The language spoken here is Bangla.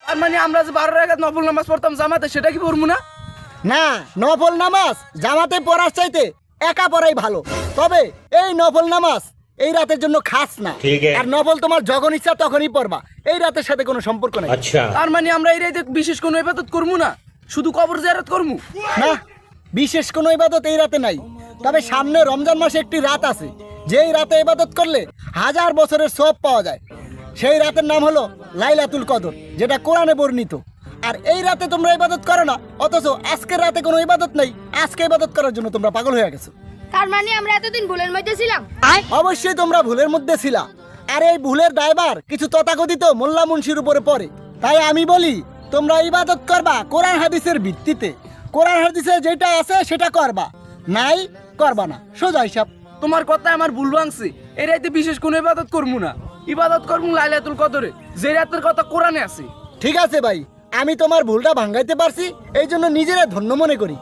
আর মানে আমরা যে 12 রাকাত নফল নামাজ পড়তাম জামাতে, সেটা কি পড়বো না? না, নফল নামাজ জামাতে পড়ার চাইতে একা পড়াই ভালো। তবে এই নফল নামাজ এই রাতের জন্য খাস না। আর নফল তোমার যখন ইচ্ছা তখনই পড়বা, এই রাতের সাথে কোনো সম্পর্ক নেই। তার মানে আমরা এই রাতে বিশেষ কোনো ইবাদত করবো না, শুধু কবর জিয়ারত করবো? না, বিশেষ কোনো ইবাদত এই রাতে নাই। তবে সামনে রমজান মাসে একটি রাত আছে, যেই রাতে ইবাদত করলে 1000 বছরের সওয়াব পাওয়া যায়। সেই রাতের নাম হলো লাইলাতুল কদর, যেটা কোরআনে বর্ণিত। আর এই রাতে তোমরা ইবাদত করো না, অথচ আজকের রাতে কোনো ইবাদত নেই। আজকে ইবাদত করার জন্য তোমরা পাগল হয়ে গেছো। তার মানে আমরা এতদিন ভুলের মধ্যে ছিলাম। অবশ্যই তোমরা ভুলের মধ্যে ছিলা। আর এই ভুলের দায়ভার কিছু তথাকথিত মোল্লা মুন্সির উপরে পড়ে। তাই আমি বলি, তোমরা ইবাদত করবা কোরআন হাদিসের ভিত্তিতে। কোরআন হাদিসে যেটা আছে সেটা করবা, নাই করবা না, সোজা হিসাব। তোমার কথা আমার ভুল ভাঙছে। এই রাতে বিশেষ কোনো ইবাদত করবো না, ইবাদত করবো লাইলাতুল কদরে, যে রাতের কথা কোরআনে আছে। ঠিক আছে ভাই, আমি তোমার ভুলটা ভাঙাইতে পারছি, এই জন্য নিজেরা ধন্য মনে করি।